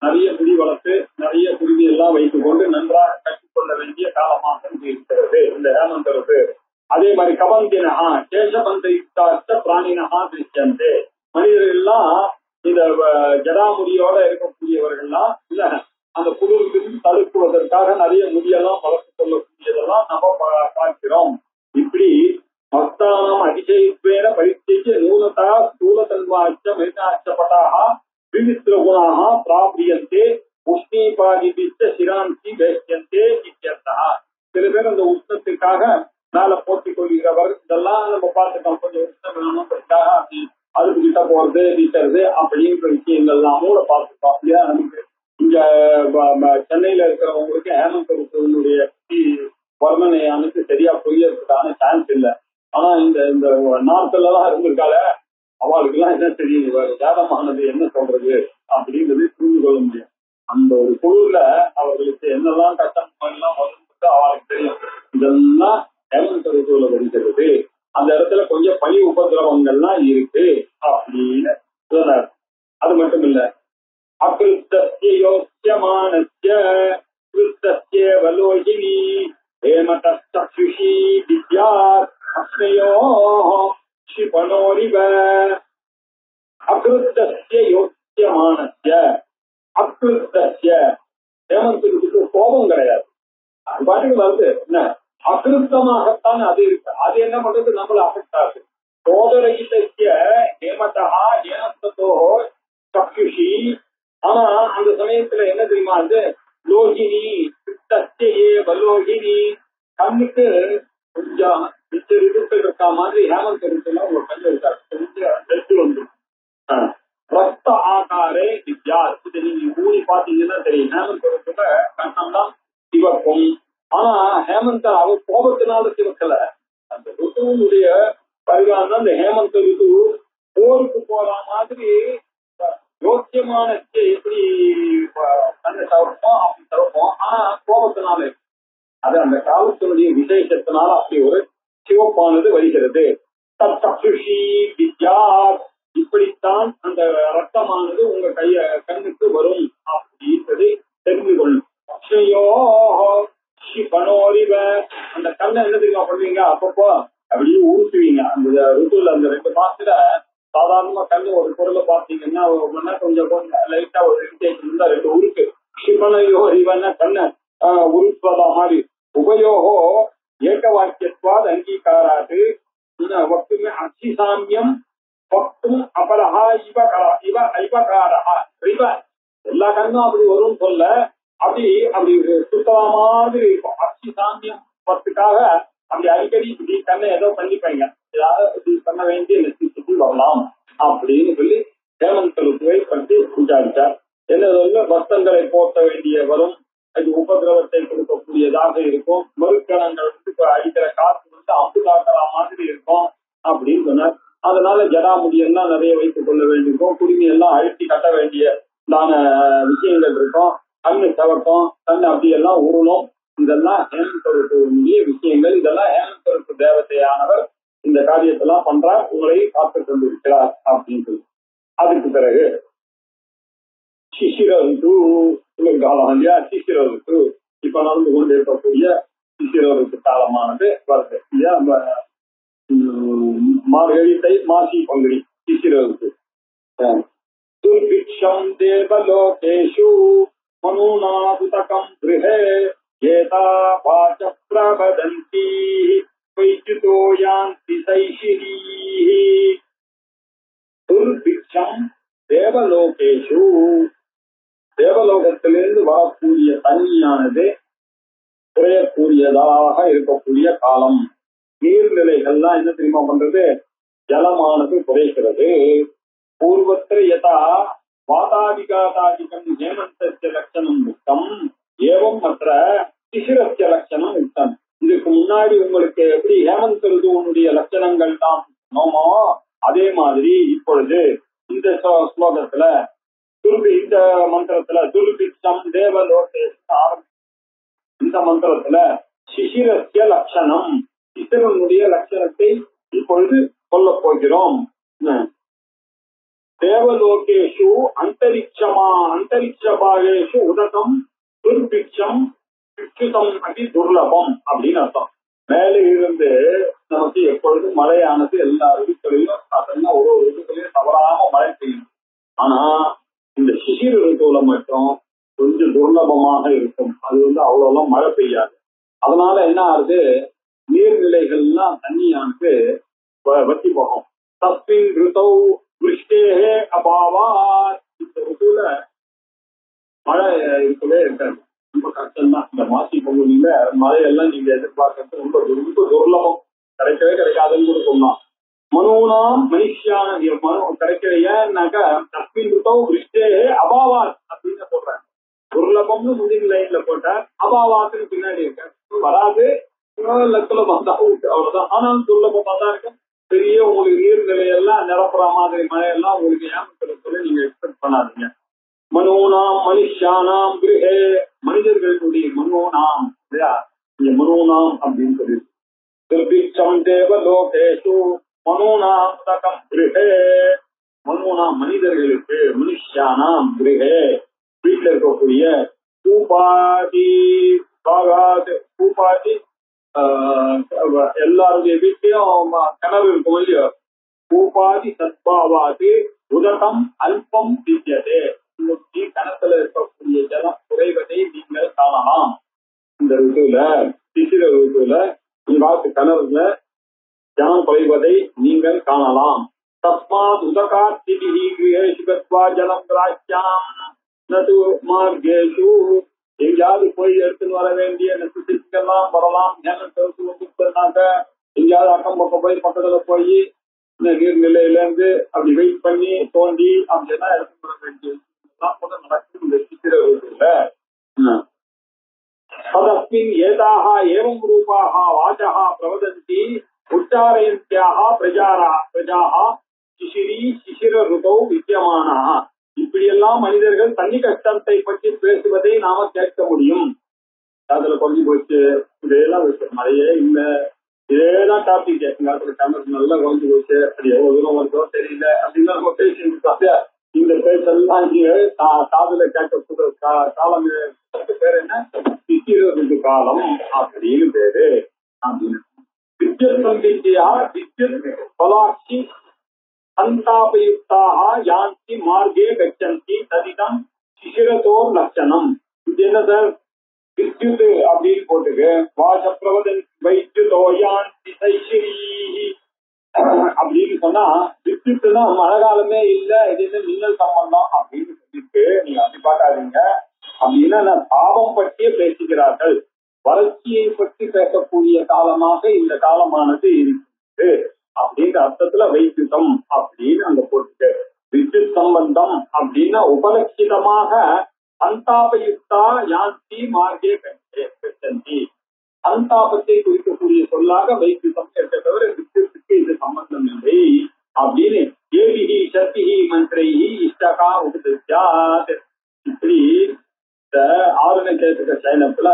நிறைய குடி வளர்த்து நிறைய குருவி எல்லாம் வைத்துக் கொண்டு நன்றாக கட்டிக்கொள்ள வேண்டிய காலமாக இருக்கிறது இந்த ஹேமந்த ருத்து. அதே மாதிரி கபந்தினஹா கேசபந்த யுக்தார்த்த பிராணினஹா திருஷ்யந்தே. மனிதர்கள் எல்லாம் இந்த ஜடாமுடியோட இருக்கக்கூடியவர்கள்லாம் இல்ல அந்த குளிர்விலிருந்து தடுக்குவதற்காக நிறைய முடியெல்லாம் வளர்த்துக் கொள்ளக்கூடியதெல்லாம் நம்ம பார்க்கிறோம். இப்படி மஸ்தானம் அதிசயித்வேன பரிச்சைக்கு நூனதா ஸ்தூலதன்வாச்ச மைதாச்சபட்டாக விவித்திர குணாக பிராபியந்தே உஷ்ணீபாதிபிச்ச சிராந்தி வேஷ்யந்தே இத்தியர்த்தா. சில பேர் அந்த உஷ்ணத்துக்காக மேல போட்டிக் கொள்கிறவர் இதெல்லாம் நம்ம பார்த்துட்டோம். கொஞ்சம் உஷ்ணம் வேணும்ன்றதுக்காக அதுக்கு கிட்ட போறது நீக்கிறது அப்படின்ற விஷயங்கள்லாம் கூட பார்த்துட்டோம் இல்லையா. நமக்கு இங்க சென்னையில இருக்கிறவங்களுக்கு ஹேமந்த் ருத்துவனுடைய வர்ணனையானது சரியா புரியறதுக்கான சான்ஸ் இல்லை. ஆனா இந்த நார்த்ல எல்லாம் இருந்திருக்கால அவளுக்கு எல்லாம் என்ன தெரியும், வேதமானது என்ன சொல்றது அப்படின்றது புரிந்து கொள்ள முடியும். அந்த ஒரு குழுல அவர்களுக்கு என்னெல்லாம் கஷ்டம் எல்லாம் வந்து அவளுக்கு தெரியும். இதெல்லாம் ஹேமந்த் ருத்துவல வருகிறது. அந்த இடத்துல கொஞ்சம் பனி உபதிரவங்கள்லாம் இருக்கு அப்படின்னு சொன்னார். அது மட்டும் இல்ல, அகிருத்தஸ்யோஸ்யமானஸ்ய கிருத்தஸ்யேவலோகினி ஹேமதஸ்தக்ஷுஷி வித்யாத் அஸ்மயோஹ க்ஷிபணோரிவ. அகிருத்தஸ்யோஸ்யமானஸ்ய அகிருத்தஸ்ய ஹேமந்தருக்கு கோபம் கிடையாது. அது பாட்டுக்கு வருது என்ன, அகிருத்தமாகத்தான் அது இருக்கு. அது என்ன பண்றது, நம்மள அஃபெக்டாது. சோதரகிதஸ்ய ஹேமதா ஹேமந்தோ சக்ஷுஷி. ஆனா அந்த சமயத்துல என்ன தெரியுமா, அது லோகினி கிருத்தஸ்யே வலோகினி. கண்ணுக்கு கொஞ்சம் மிச்ச ரிதுக்கள் இருக்கா மாதிரி ஹேமந்த் ருத்துல உங்க கண்ணு இருக்காரு, கொஞ்சம் ரெட்டு வந்து ரத்த ஆகாரே வித்யா. இதை நீங்க ஊறி பாத்தீங்கன்னா தெரியும். ஹேமந்த் ருத்துல கண்ணம்தான் சிவக்கும். ஆனா ஹேமந்த அவர் கோபத்தினால சிவக்கல. அந்த ருத்துவனுடைய பரிகாரம் அந்த ஹேமந்த ருத்து போருக்கு போற மாதிரி யோக்கியமான எப்படி கண்ணை தவிர்ப்போம் அப்படி தவிர்ப்போம். ஆனா கோபத்தினால அது அந்த காலத்தினுடைய விசேஷத்தினால அப்படி ஒரு சிவப்பானது வருகிறது. தற்சுஷி வித்யா. இப்படித்தான் அந்த ரத்தமானது உங்க கண்ணுக்கு வரும் அப்படின்றது தெரிந்து கொள்ளும். அந்த கண்ணை என்ன தெரியுமா பண்ணுவீங்க, அப்பப்போ அப்படியே ஊற்றுவீங்க. அந்த ருத்துல அந்த 2 மாசத்துல சாதாரணமா கண்ணு ஒரு பொருளை பார்த்தீங்கன்னா கொஞ்சம் லைட்டா ஒரு இரிட்டேஷன் இருந்தா 2 உருக்கு ஷிபனையோ இவன்னா கண்ணை உருப்பதா மாதிரி. உபயோகோ ஏக வாக்கியத்வாத் அங்கீகாராது வக்துமே அச்சிசாமியம் வக்தும் அபரஹா இவ ஐவகாரஹா இவ. எல்லா கண்ணும் அப்படி வரும்னு சொல்ல, அப்படி சுத்தமா மாதிரி இருக்கும். அச்சி சாமியம் பத்துக்காக அப்படி அடிக்கடி இப்படி கண்ணை ஏதோ பண்ணிப்பாங்க, ஏதாவது இப்படி பண்ண வேண்டிய நெசிசிட்டி வரலாம் அப்படின்னு சொல்லி ஹேமந்த் ருத்துவை பற்றி விசாரித்தார். என்ன வஸ்தங்களை போட்ட வேண்டிய வரும், அது உபதிரவத்தை கொடுக்கக்கூடியதாக இருக்கும், மறுக்கணங்கள் அடிக்கிற காற்று அம்பு காட்டுற மாதிரி இருக்கும் அப்படின்னு சொன்னார். அதனால ஜடாமுடியெல்லாம் நிறைய வைத்துக் கொள்ள வேண்டியிருக்கும், குடுமி எல்லாம் அழுத்தி கட்ட வேண்டிய விஷயங்கள் இருக்கும், கண்ணு தவட்டம், கண்ணு அப்படியெல்லாம் உருளும். இதெல்லாம் ஹேமந்தருடைய விஷயங்கள். இதெல்லாம் ஹேமந்தருக்கு தேவதையானவர் இந்த காரியத்தெல்லாம் பண்றார், உங்களை பார்த்து கொண்டிருக்கிறார் அப்படின்னு சொல்லி. அதுக்கு பிறகு சிசிர ருத்து காலம் இல்லையா, சிசிர ருத்து இப்ப நடந்து கொண்டு இருக்கக்கூடிய சிசிர ருத்து காலமானது வருது இல்லையா. மார்கழி, தை, மாசி, பங்குனி சிசிர ருத்து. துர்பிக்ஷம் தேவலோகேஷு மனூநாதுதகம் கிருஹே ஏதா வாச பிரபதந்தி வைஜுதோ யாந்தி சைஷிரீஹி. துர்பிக்ஷம் தேவலோகேஷு, தேவலோகத்திலிருந்து வரக்கூடிய தண்ணியானது குறையக்கூடியதாக இருக்கக்கூடிய காலம். நீர்நிலைகள்லாம் என்ன தெரியுமா பண்றது, ஜலமானது குறைக்கிறது. பூர்வத்திர யதா வாதாதிகாதாதிகம் ஹேமந்தஸ்ய லட்சணம் முக்தம் ஏவம் மற்ற சிசிரஸ்ய லட்சணம் முக்தம். இதுக்கு முன்னாடி உங்களுக்கு எப்படி ஹேமந்த ருதுவனுடைய லட்சணங்கள் தான் நோமோ, அதே மாதிரி இப்பொழுது இந்த ஸ்லோகத்துல இந்த மந்திரத்துல துர்பிக்ஷம் தேவலோகேஷன் ஆரம்பி, இந்த மந்திரத்துல சிசிரஸ்ய லட்சணம், சிசிரனுடைய லட்சணத்தை இப்பொழுது சொல்ல போகிறோம். தேவலோகேஷு அந்தரிக்ஷபாகேஷு உதகம் துர்பிக்ஷம் பிக்ஷுதம் அப்படி துர்லபம் அப்படின்னு அர்த்தம். மேலே இருந்து நமக்கு எப்பொழுதும் மழையானது எல்லா ருதுகளிலும் அதெல்லாம் ஒரு ருதுகளையும் தவறாம மழை பெய்யும். ஆனா இந்த சிசிர ருதுல மட்டும் கொஞ்சம் துர்லபமாக இருக்கும், அது அவ்வளவு மழை பெய்யாது. அதனால என்ன ஆகுது, நீர்நிலைகள்லாம் தண்ணியானது வத்தி போகும். தஸ்மின் ருதௌ விருஷ்டேஹே அபாவாத், இந்த ருதுல மழை இருக்கவே இருக்காது, ரொம்ப கஷ்டம் தான். இந்த மாசி பங்குனியில மழையெல்லாம் நீங்க எதிர்பார்க்கறது ரொம்ப ரொம்ப துர்லபம், கிடைக்கவே கிடைக்காதுன்னு கூட சொல்லலாம். மனோனாம் மனுஷியான கிடைக்கிற ஏன்னாக்கா தஸ்மின் ருதௌ விருஷ்டேஹே அபாவாத் அப்படின்னு சொல்றேன். துர்லபம்னு முந்தின லைன்ல போட்ட, அபாவாத்துன்னு பின்னாடி இருக்க வராது, லட்சலபம் தான் அவ்வளவுதான். ஆனாலும் துர்லபமா தான் இருக்கு. பெரிய உங்களுக்கு நீர்நிலையெல்லாம் நிரப்புற மாதிரி மழையெல்லாம் உங்களுக்கு ஏமாத்துல நீங்க எக்ஸ்பெக்ட் பண்ணாதீங்க. மனோனாம் மனுஷானாம் கிருஹே, மனிதர்களுடைய மனோனாம் இல்லையா, இங்க மனோனாம் அப்படின்னு சொல்லி துர்பிக்ஷம் தேவலோகேஷு மனோனாம் தகம் கிருஹே, மனோனாம் மனிதர்களுக்கு, மனுஷானாம் கிருஹே வீட்டுல இருக்கக்கூடிய பூபாதி பாகாது, பூபாதி எல்லாருடைய வீட்லயும் கிணறு இருக்கும் இல்லையோ, பூபாதி சத்பாவாது உதகம் அல்பம் வித்தியதே, கிணத்துல இருக்கக்கூடிய ஜலம் குறைவதை நீங்கள் காணலாம். இந்த ருதுல சிசிர ருதுல காத்து கிணறுல ஜலம் குறைவதை நீங்கள் காணலாம். தஸ்மாத் உதகாத்திபிஹி கிரேஷு கத்வா ஜலம் கிராஹ்யாம் நது மார்கேஷு, எங்கேயாவது போய் எடுத்துன்னு வர வேண்டிய நெசசிட்டிக்கெல்லாம் வரலாம். ஹேமந்தாக்க எங்கேயாவது அக்கம் பக்கம் போய் பக்கத்துல போய் நீர்நிலையில இருந்து அப்படி வெயிட் பண்ணி தோண்டி அப்படின்னா எடுத்துன்னு வர வேண்டிய நடக்கும் இந்த சித்திர ருதுல. ததஸ்மின் ஏதாக ஏவம் ரூபாக வாசக பிரவதந்தி உச்சாரயந்தியாக பிரஜாக சிசிரி சிசிர ருதௌ வித்தியமானா. இப்படியெல்லாம் மனிதர்கள் தண்ணி கஷ்டத்தை பற்றி பேசுவதை நாம கேட்க முடியும். அதுல கொஞ்சம் போச்சு, இதெல்லாம் மழையே இல்லை, இதேதான் டாபிக். எங்காத்துல கேமரா நல்லா குறைஞ்சு போச்சு, அது எவ்வளவு தூரம் வருதோ தெரியல அப்படின்னு நம்ம பேசிட்டு இந்த பேச்செல்லாம் காதுல கேட்க காலம் பேர் என்ன, சிசிர காலம் அப்படின்னு பேரு. அப்படின்னு வித்யுத் சந்தியா வித்யுத் பலாட்சி சந்தாபயுக்தாக யாந்தி மார்கே கச்சந்தி ததிதம் சிசிரதோர் லட்சணம். இது என்ன சார், வித்யுத் அப்படின்னு போட்டுக்கு வாச பிரவதன் வைத்யுதோ யாந்தி சைஷிரீஹி அப்படின்னு சொன்னா, வித்யுத்னா மழை காலமே இல்ல, இது என்ன மின்னல் சம்பந்தம் அப்படின்னு சொல்லிட்டு நீங்க அப்படி பார்க்காதீங்க. அப்படின்னா பாவம் பற்றியே பேசுகிறார்கள். வறட்சியை பற்றி பேசக்கூடிய காலமாக இந்த காலமானது இருக்கு அப்படின்ற அர்த்தத்துல வைத்தியம் அப்படின்னு அங்க போட்டு வித்யுத் சம்பந்தம் அப்படின்னா உபலட்சிதமாக சந்தாபயுக்தா யாந்தி மார்க்கே கட்சி சந்தாபத்தை குறிக்கக்கூடிய சொல்லாக வைத்தியம் இருக்க தவிர வித்யுத்துக்கு இது சம்பந்தம் இல்லை அப்படின்னு ஏபிஹி சக்திஹி மந்திரைஹி இஷ்டகா உபதித்யாத் இப்படி இந்த ஆறுநேத்திக சைனத்துல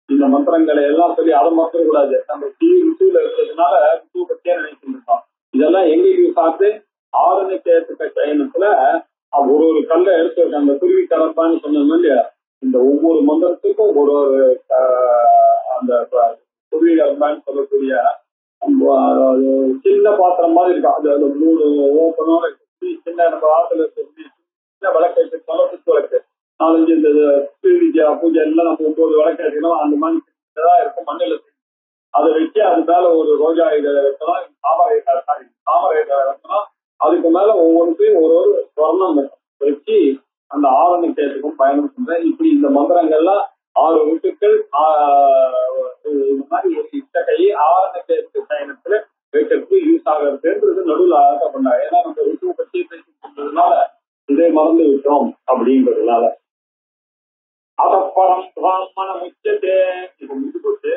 இந்த மந்திரங்களை எல்லாம் சொல்லி அதை மறக்க கூடாது. நம்ம ருசுல இருக்கிறதுனால ருசு பத்தியே நினைச்சுட்டு இருக்கோம். இதெல்லாம் எங்க யூஸ் ஆகுது? ஆறுநேத்திக சைனத்துல ஒரு கல்லை எடுத்து அந்த குருவி கலப்பான்னு சொன்னோம் இல்லையா, இந்த ஒவ்வொரு மந்திரத்துக்கும் ஒரு அந்த குருவி கலப்பான்னு சொல்லக்கூடிய சின்ன பாத்திரம் மாதிரி இருக்கும். அது அந்த 3 ஓப்பனோட சின்ன நம்ம ஆத்துல சின்ன விளக்கு சுத்து விளக்கு 4-5 இந்த வித்யா பூஜை எல்லாம் நம்ம 9 விளக்கு எடுக்கணும். அந்த மாதிரி தான் இருக்கும் மண்ணில். அதை வச்சு அது மேல ஒரு ரோஜா இதை வைக்கலாம், தாமரை இதை வைக்கலாம். அதுக்கு மேல ஒவ்வொன்றுக்கும் ஒரு ஸ்வர்ணம் வச்சு அந்த ஆரணிக்கத்துக்கும் பயணம் பண்றேன். இப்படி இந்த மந்திரங்கள்லாம் 6 ருத்துக்கள் இந்த மாதிரி ஒரு இஷ்டகை ஆரணிக்கத்து பயணத்துல வைக்கிறதுக்கு யூஸ் ஆகிறதுன்றது நடுவில் ஆக பண்ணாங்க. ஏன்னா நம்ம ருத்துவை பற்றி பேசிக்கிறதுனால இதை மறந்து விட்டோம் அப்படின்றதுனால அதப்பறம் பிராமணம் உச்சத்தே இப்ப முடிஞ்சு போச்சு.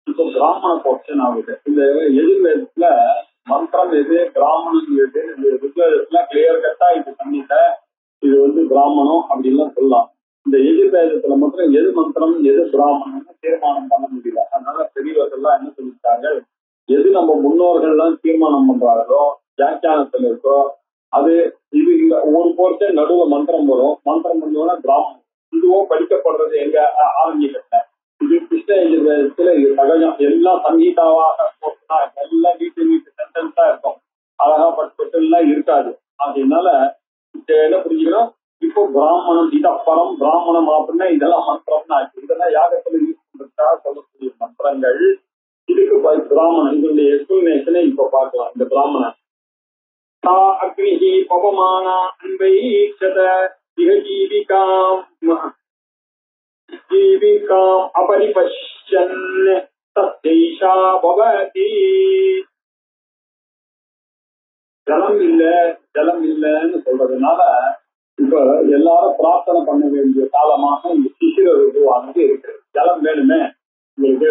இப்போ பிராமண போர்ஷன் ஆகுது. இந்த எதிர்வேதத்துல மந்திரம் எது பிராமணம் எது இந்த ருத்வேதத்துல கிளியர் கட்டா இது பண்ணிட்ட இது பிராமணம் அப்படின்லாம் சொல்லலாம். இந்த எதிர்வேதத்துல மட்டும் எது மந்திரம் எது பிராமணம்னு தீர்மானம் பண்ண முடியல. அதனால பெரியவர்கள்லாம் என்ன சொல்லிட்டாங்க, எது நம்ம முன்னோர்கள்லாம் தீர்மானம் பண்றாங்களோ வியாக்கியானத்துல இருக்கோ அது இது இந்த ஒரு போர்ஷன் நடுவுல மந்திரம் வரும். மந்திரம் பண்ணோம்னா பிராமணம் இதுவோ படிக்கப்படுறது எங்க ஆரம்பிக்கிட்ட இது கிருஷ்ண எதிர்வேதத்துல இது சகஜம். எல்லாம் சங்கீதாவாக எல்லாம் வீட்டு சென்டென்ஸா இருக்கும். அழகா பட்டு எல்லாம் இருக்காது. அதனால என்ன புரிஞ்சுக்கணும், இப்போ பிராமணம் இதப்பறம் பிராமணம் அப்படின்னா இதெல்லாம் மந்திரம்னா ஆச்சு. இதெல்லாம் யாகத்துல யூஸ் பண்றதுக்காக சொல்லக்கூடிய மந்திரங்கள். இதுக்கு பிராமணன் இதனுடைய எக்ஸ்பிளனேஷனை இப்ப பார்க்கலாம். இந்த பிராமணன் அக்னிஹி பவமானா அன்பைக்ஷத இஹ ஜீவிகாம் அபரிபஷ்யன் தஸ்யைஷா பவதி. ஜலம் இல்லைன்னு சொல்றதுனால இப்ப எல்லாரும் பிரார்த்தனை பண்ண வேண்டிய காலமாக இந்த சிசிர ருதுவானது இருக்கு. ஜலம் வேணுமே, உங்களுக்கு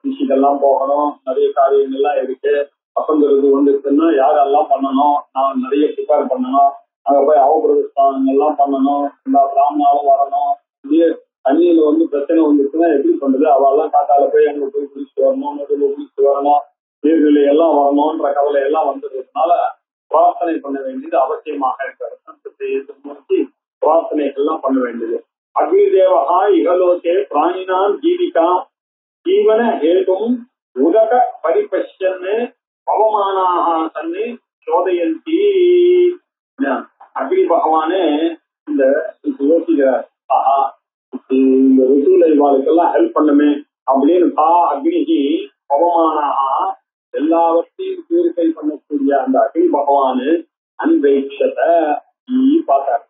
சிசிகள்லாம் போகணும், நிறைய காரியங்கள்லாம் இருக்கு. வசந்த ருது வந்துருக்குன்னா யாரெல்லாம் பண்ணணும், நான் நிறைய ப்ரிப்பேர் பண்ணணும், அங்க போய் அவபிரதஸ்தானங்கள்லாம் பண்ணணும், எல்லா பிராமணாலும் வரணும். இதே தண்ணியில பிரச்சனை வந்துருக்குன்னா எப்படி பண்றது, அவெல்லாம் காட்டால போய் அங்க போய் குளிச்சுட்டு வரணும், நடுவில் குளிச்சுட்டு வரணும், நீர்நிலை எல்லாம் வரணும்ன்ற கவலை எல்லாம் வந்ததுனால பிரார்த்தனை பண்ண வேண்டியது அவசியமாக இருக்கிறது. பிரார்த்தனைகள்லாம் பண்ண வேண்டியது. அக்னி தேவகா இகலோகே பிராணினாம் ஜீவிகாம் ஜீவன ஹேதும் உதக பரிபஷ்யன்னு அவமானாக தன்னை சோதயந்தி. அக்னி பகவானே இந்த யோசிக்கிறார், இந்த ருசுல இவாளுக்கெல்லாம் ஹெல்ப் பண்ணுமே அப்படின்னு அக்னிகி அவமானாக எல்லாவற்றையும் பியூரிஃபை பண்ணக்கூடிய அந்த அக்னி பகவானு அன்பைக்ஷத்தை பார்த்தார்.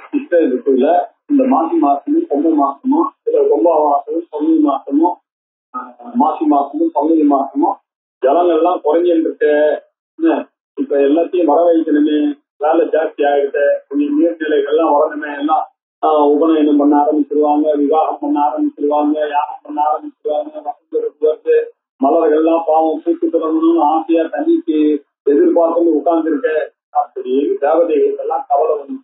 சிஸ்டர் ருத்துல இந்த மாசி மாசமும் பொங்கல் மாசமும் கொம்ப மாசமும் பங்குனி மாசமும் மாசி மாசமும் பங்குனி மாசமும் ஜலங்கள்லாம் குறைஞ்சிட்டு இருக்கு. இப்ப எல்லாத்தையும் வர வைக்கணுமே, வேலை ஜாஸ்தி ஆயிடுச்சு, கொஞ்சம் நீர்நிலைகள்லாம் வரணுமே, எல்லாம் உபநயனம் பண்ண ஆரம்பிச்சிருவாங்க, விவாகம் பண்ண ஆரம்பிச்சிருவாங்க, யாகம் பண்ண ஆரம்பிச்சிருவாங்க, வசந்த வருது, மலர்கள்லாம் பாவம் பூத்து தொடங்கணும்னு ஆசையா தண்ணிக்கு எதிர்பார்த்து உட்கார்ந்து இருக்க அப்படின்னு தேவதைகளுக்கு எல்லாம் கவலை வந்து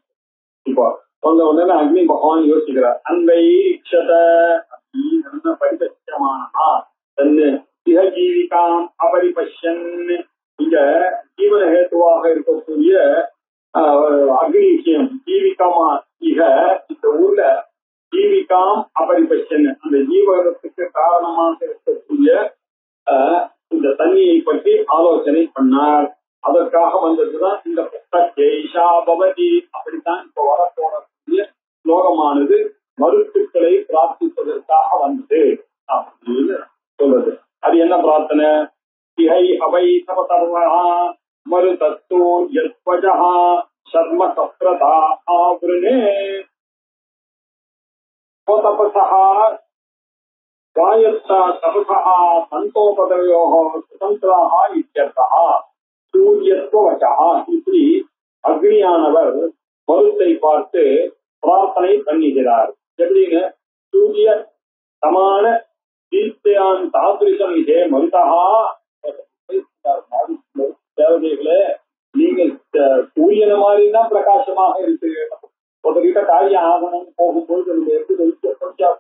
இப்போ வந்த உடனே அக்னி பகவான் யோசிக்கிறார். அன்பை பரிபட்சமானா தன்னு இக ஜீவிகாம் அபரிபஷ்யன். இங்க ஜீவன ஹேத்துவாக இருக்கக்கூடிய அக்னி விஷயம் ஜீவிகமா இக இந்த ஊர்ல ஜீவிகாம் அபரிபஷ்யன் அந்த ஜீவனத்துக்கு காரணமாக இருக்கக்கூடிய இந்த தண்ணியை பற்றி ஆலோசனை பண்ணார். அதற்காக வந்ததுதான் இந்த ஜெய்ஷா பவதி. அப்படித்தான் இப்ப வரப்போறக்கூடிய ஸ்லோகமானது மருத்துக்களை பிரார்த்திப்பதற்காக வந்தது அப்படின்னு சொல்றது. அது என்ன பிரார்த்தனை? இஹை அவை சபதர்வா மருதத்தோ யத்வஜா சர்ம சப்ரதா ஆவ்ருணே தபஸா காயத்வ तपसः सन्तोपदयोः स्वतन्त्राः इत्यर्थः சூரியத்துவவசः. இப்படி அக்னியானவர் மருத்தை பார்த்து பிரார்த்தனை பண்ணுகிறார். எப்படின்னு, சூரிய சமான தீர்த்தையான் தாதிருஷம் இதே மருதா. தேவதைகளே, நீங்க சூரியன மாதிரி தான் பிரகாசமாக இருக்கிறீர்கள். ஒருத்தர்கிட்ட காரியம் ஆகணும் போகும்போது நம்ம எப்படி கொஞ்சம்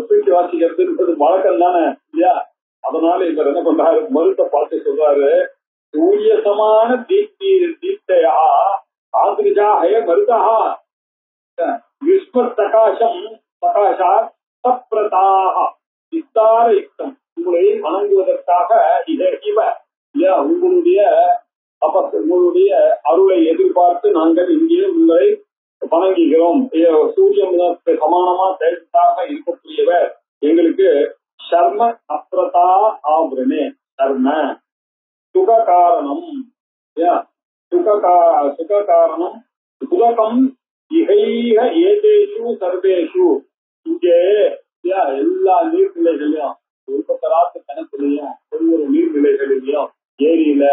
தூக்கி வாசிக்கிறது வழக்கம் தானே இல்லையா? அதனால இவர் என்ன பண்றாரு, மருத்தை பார்த்து சொல்றாரு, சூரிய சமான தீப்தையா ஆதிரிஜா ஹே மருதா விஸ்வ பிரகாசம் பிரகாஷா சப்ரதாக விஸ்தார யுக்தம். உங்களை வணங்குவதற்காக இதே இவ இல்லையா, உங்களுடைய உங்களுடைய அருளை எதிர்பார்த்து நாங்கள் இங்கே உங்களை வணங்குகிறோம். சூரியனுக்கு சமானமா தேவதாக இருக்கக்கூடியவர் எங்களுக்கு சர்ம அப்ரதா ஆபரணே சர்ம சுக காரணம் சுக காரணம் சுககம் இகைக ஏதேஷு சர்வேஷு. இங்கே எல்லா நீர்நிலைகளையும் உற்பத்தராத்து கணக்குலையும் ஒவ்வொரு நீர்நிலைகளிலையும் ஏரியில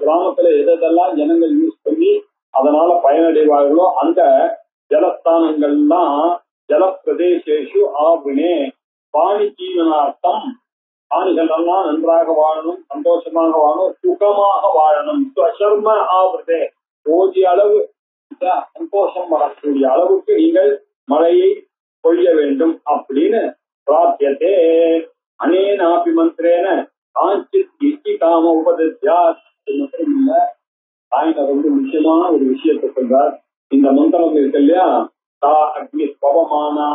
கிராமத்துல எதெல்லாம் ஜனங்கள் யூஸ் பண்ணி அதனால பயனடைவார்களோ அந்த ஜலஸ்தானங்கள்லாம் ஜல பிரதேசேஷு ஆவினே பாணி ஜீவனார்த்தம். பாணிகள் எல்லாம் நன்றாக வாழணும், சந்தோஷமாக வாழணும், சுகமாக வாழணும். சர்ம ஆவிரதே போதிய அளவு சந்தோஷம் வரக்கூடிய அளவுக்கு நீங்கள் மழையை பொழிய வேண்டும் அப்படின்னு பிரார்த்தியதே. அனேனாபி மந்திரேன காஞ்சித் இஷ்டி காம உபதேசியாத். மட்டும் இல்ல, தாயினர் ரொம்ப முக்கியமான ஒரு விஷயத்தை சொல்றார். இந்த மந்திரம் இருக்கு இல்லையா, தா அக்னி பவமானா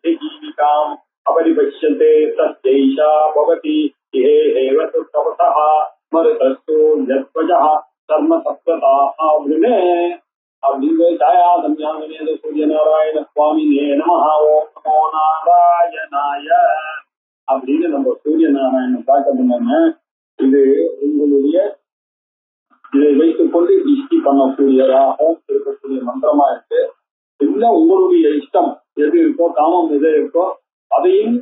ஜீவிகாம் அபரிபஷ்யந்தே தஸ்யைஷா பவதி ஏஹேவ தபஸஹ மருதஸ்து யத்வஜஹ கர்ம சப்ததா ஆவ்ருணே. அப்படின்னு ஜாயாதம்யாங்கனேத சூரியநாராயண சுவாமினே நமஹ ஓம் நமோ நாராயணாய அப்படின்னு நம்ம சூரிய நாராயணன் பார்க்கணும்னா, இது உங்களுடைய இதை வைத்துக் கொண்டு இஷ்டி பண்ணக்கூடியதாக இருக்கக்கூடிய மந்திரமா இருக்கு. இல்ல உங்களுடைய இஷ்டம் எது இருக்கோ, காமம் எது இருக்கோ அதையும்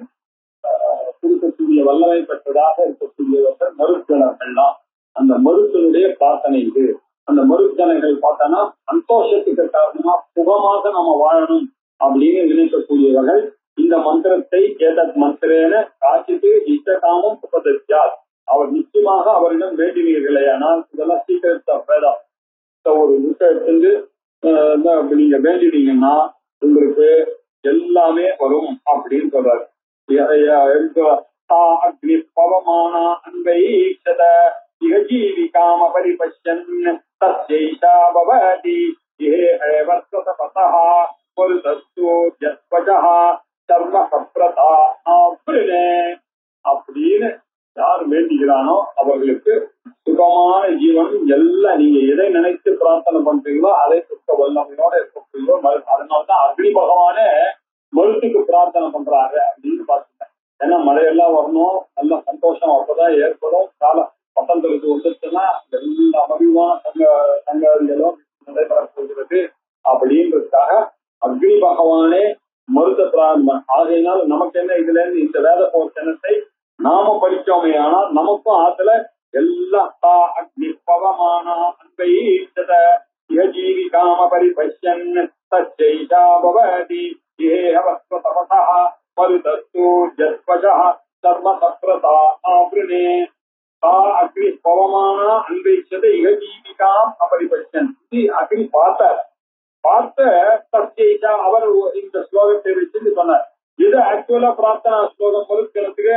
கொடுக்கக்கூடிய வல்லமை பெற்றதாக இருக்கக்கூடியவர்கள் மருத்துவர்கள்லாம். அந்த மருத்துவனுடைய பிரார்த்தனை இது. அந்த மருத்துவனைகள் பார்த்தோன்னா சந்தோஷத்துக்கு காரணமா சுகமாக நம்ம வாழணும் அப்படின்னு நினைக்கக்கூடியவர்கள் இந்த மந்திரத்தை ஏதத் மந்திரேன காட்சித்து இஷ்ட காமம் உபதேசியார். அவர் நிச்சயமாக அவரிடம் வேண்டினீர்களே, ஆனால் இதெல்லாம் சீக்கிரத்தை வேதம் ஒரு புத்தகத்திலிருந்து நீங்க வேண்டினீங்கன்னா உங்களுக்கு எல்லாமே வரும் அப்படின்னு சொல்றாரு. அக்னி பவமான அன்பை ஜீவிகாம பரிபஷ்யன் தஸ்யைஷா பவதி ஏவஸ்வதபஸஹ வருதஸ்து யத்வஜஹ சர்ம சப்ரதா ஆவ்ருணே. அப்படின்னு யார் வேண்டிக்கிறானோ அவர்களுக்கு சுகமான ஜீவன் எல்லாம் நீங்க எதை நினைத்து பிரார்த்தனை பண்றீங்களோ அதை சுத்த வல்லமையோட இருக்கக்கூடிய. அதனால்தான் அக்னி பகவானே மருத்துக்கு பிரார்த்தனை பண்றாரு அப்படின்னு பார்த்துட்டேன். ஏன்னா மழையெல்லாம் வரணும், நல்ல சந்தோஷம் அப்பதான் ஏற்படும். கால வசந்தருக்கு வந்துச்சுன்னா எல்லா மகிழ்வான சங்கங்களும் நடைபெறப் போகிறது அப்படின்றதுக்காக அக்னி பகவானே மருத்த பிரார்த்தனை. ஆகையினால் நமக்கு என்ன இதுல இருந்து இந்த வேத போர்ச்சனத்தை நாம படிச்சோமே, ஆனால் நமக்கும் ஆத்துல எல்லா அக்னி பவமான அன்பை ஜீவிகாம பரிபஷ்யன் தஸ்யைஷா பவதி ஏவஸ்வதபஸஹ மருதஸ்து யத்வஜஹ கர்ம சப்ரதா ஆவ்ருணே. அக்னி பவமான அன்பை ஜீவிகாம் அபரிபஷ்யன். அக்னி பார்த்த தஸ்யைஷா அவர் இந்த ஸ்லோகத்தை வச்சு சொன்னார். இது ஆக்சுவலா பிரார்த்தனா ஸ்லோகம் மறுக்கிறதுக்கு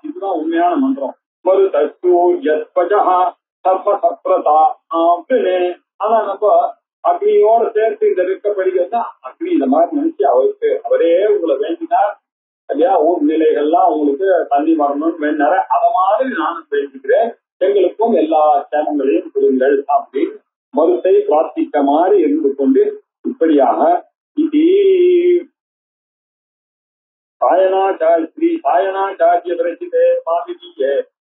இதுதான் உண்மையான மந்திரம். மருதஸ்து யத்வஜஹ கர்ம சப்ரதா ஆவ்ருணே. ஆனா நம்ம அக்னியோட சேர்த்து இந்த இருக்க படிக்கிறதா அக்னி இந்த மாதிரி நினைச்சு அவரே உங்களை வேண்டினார் இல்லையா, ஊர் நிலைகள்லாம் உங்களுக்கு தண்ணி வரணும்னு வேண்டாரு. அத மாதிரி நானும் வேண்டிக்கிறேன், எங்களுக்கும் எல்லா சேமங்களையும் கொடுங்கள் அப்படின்னு மருத்தை பிரார்த்திக்க மாதிரி இருந்து கொண்டு இப்படியாக இது श्री सायणाचार्य विरचिते माधवीये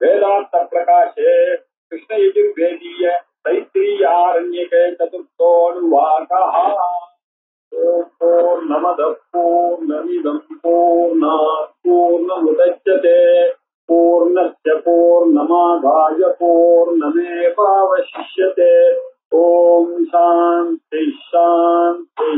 वेदांत प्रकाशे कृष्ण यजुर्वेदीय तैत्तिरीयारण्यके चतुर्थोऽनुवाकः। पूर्णमदः पूर्णमिदं पूर्णात् पूर्णमुदच्यते पूर्णस्य पूर्णमादाय पूर्णमेवावशिष्यते। ॐ शान्ति शान्ति